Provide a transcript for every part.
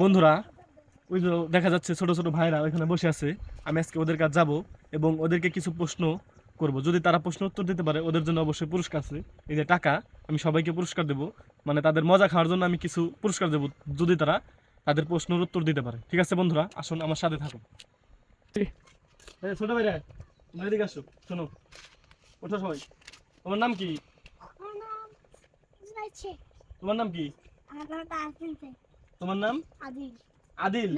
বন্ধুরা, ওই যে দেখা যাচ্ছে ছোট ছোট ভাইরা ওইখানে বসে আছে। আমি আজকে ওদের কাছে যাব এবং ওদেরকে কিছু প্রশ্ন করব। যদি তারা প্রশ্ন উত্তর দিতে পারে ওদের জন্য অবশ্যই পুরস্কার আছে। এই যে টাকা, আমি সবাইকে পুরস্কার দেব, মানে তাদের মজা খাওয়ার জন্য আমি কিছু পুরস্কার দেব যদি তারা তাদের প্রশ্নের উত্তর দিতে পারে। ঠিক আছে বন্ধুরা, আসুন আমার সাথে থাকুন। ছোট ভাইরা, তোমরা এদিকে আসো, শোনো, ওঠো সবাই। তোমার নাম কি? তোমার নাম কি? তোমার নাম আদিল?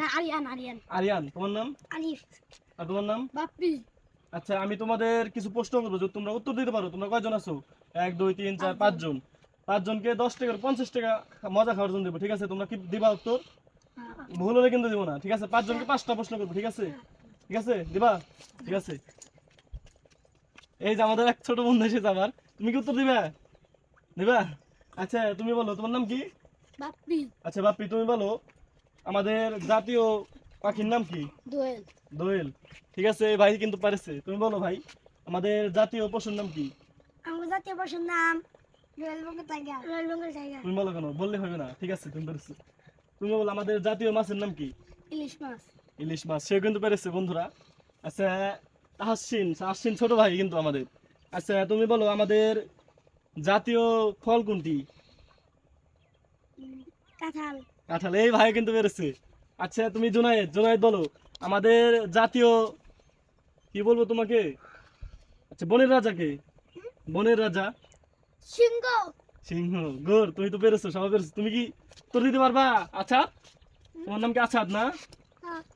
আরিয়ান। তোমার নাম? আর তোমার নাম? আচ্ছা, আমি তোমাদের কিছু প্রশ্ন করবো, যদি তোমরা উত্তর দিতে পারো। তোমরা কয়জন আছো? 1 2 3 4 5 জন। 5 জনকে 10 টাকা 50 টাকা মজা খাওয়ার জন্য দেবো। ঠিক আছে, তোমরা কি দিবা উত্তর? ভুল হলে কিন্তু দিব না। ঠিক আছে, 5 জনকে 5টা প্রশ্ন করবো। ঠিক আছে, ঠিক আছে, দিবা? ঠিক আছে। এই যে আমাদের এক ছোট বন্ধু এসেছে আমার, তুমি কি উত্তর দিবা? দিবা? আচ্ছা, তুমি বলো তোমার নাম কি? আচ্ছা বাপ্পি, তুমি বলো আমাদের জাতীয় পাখির নাম কি? দোয়েল। ঠিক আছে, এই ভাই কিন্তু পারেছে। তুমি বলো ভাই, আমাদের জাতীয় পশুর নাম কি? তুমি বলো, কেন বললে হবে না? ঠিক আছে, তুমি পেরেছো। তুমি বলো আমাদের জাতীয় মাছের নাম কি? ইলিশ মাছ। সেও কিন্তু পেরেছে বন্ধুরা। আচ্ছা, আশ্বিন ছোট ভাই কিন্তু আমাদের। আচ্ছা, তুমি বলো আমাদের জাতীয় ফল কোনটি? কাঁঠাল। এই ভাই কিন্তু পেরেছে। আচ্ছা, তুমি জুনায়েদ বলো আমাদের জাতীয়, কি বলবো তোমাকে? আচ্ছা, বনের রাজা কে? বনের রাজা সিংহ। গোর, তুমি তো পেরেছো, সবাই পেরেছো। তুমি কি উত্তর দিতে পারবা? আচ্ছা, তোমার নাম কি আছাদ না?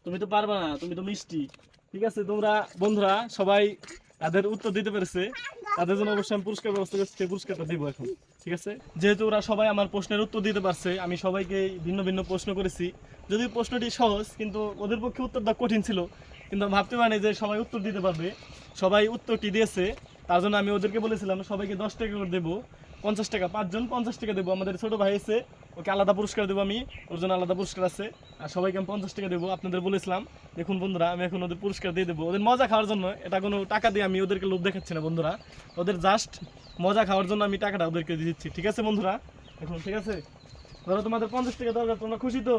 তুমি তো পারবা না, তুমি তো মিষ্টি। ঠিক আছে, তোমরা বন্ধুরা সবাই তাদের উত্তর দিতে পেরেছে, তাদের জন্য অবশ্যই আমি পুরস্কার ব্যবস্থা করছি, সেই পুরস্কারটা দিব এখন। ঠিক আছে, যেহেতু ওরা সবাই আমার প্রশ্নের উত্তর দিতে পারছে, আমি সবাইকে ভিন্ন ভিন্ন প্রশ্ন করেছি। যদি প্রশ্নটি সহজ, কিন্তু ওদের পক্ষে উত্তরটা কঠিন ছিল, কিন্তু ভাবতে পারিনি যে সবাই উত্তর দিতে পারবে। সবাই উত্তরটি দিয়েছে, তার জন্য আমি ওদেরকে বলেছিলাম সবাইকে 10 টাকা করে দেবো, 50 টাকা, 5 জন 50 টাকা দেবো। আমাদের ছোট ভাই এসে, ওকে আলাদা পুরস্কার দেবো আমি, ওর জন্য আলাদা পুরস্কার আছে। আর সবাইকে আমি 50 টাকা দেবো, আপনাদের বলেছিলাম। দেখুন বন্ধুরা, আমি এখন ওদের পুরস্কার দিয়ে দেবো, ওদের মজা খাওয়ার জন্য। এটা কোনো টাকা দিয়ে আমি ওদেরকে লোভ দেখাচ্ছি না বন্ধুরা, ওদের জাস্ট মজা খাওয়ার জন্য আমি টাকাটা ওদেরকে দিচ্ছি। ঠিক আছে বন্ধুরা, এখন ঠিক আছে, ধরো তোমাদের 50 টাকা দরকার, তোমরা খুশি তো?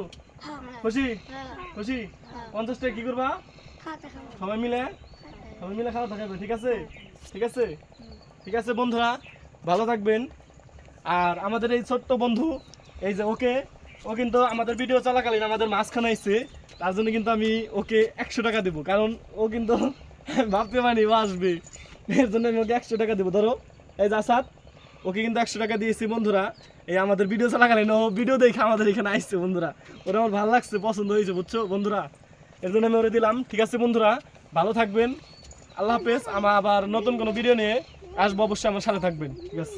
খুশি? খুশি? 50 টাকা কি করবা? সবাই মিলে খাওয়া থাকবে। ঠিক আছে, ঠিক আছে, ঠিক আছে বন্ধুরা, ভালো থাকবেন। আর আমাদের এই ছোট্ট বন্ধু, এই যে ও কিন্তু আমাদের ভিডিও চলাকালীন আমাদের মাঝখানে আইছে, তার জন্য কিন্তু আমি ওকে 100 টাকা দেবো, কারণ ও কিন্তু ভাবতে পারিনি ও আসবে, এর জন্য আমি ওকে 100 টাকা দেবো। ধরো, এই যে আসাদ, ওকে কিন্তু 100 টাকা দিয়েছি বন্ধুরা। এই আমাদের ভিডিও চলাকালীন ও ভিডিও দেখে আমাদের এখানে আসছে বন্ধুরা, ওরা আমার ভালো লাগছে, পছন্দ হয়েছে, বুঝছো বন্ধুরা, এর জন্য আমি ওরে দিলাম। ঠিক আছে বন্ধুরা, ভালো থাকবেন, আল্লাহ হাফেজ। আমার আবার নতুন কোনো ভিডিও নিয়ে আসবো, অবশ্যই আমার সাথে থাকবেন। ঠিক আছে।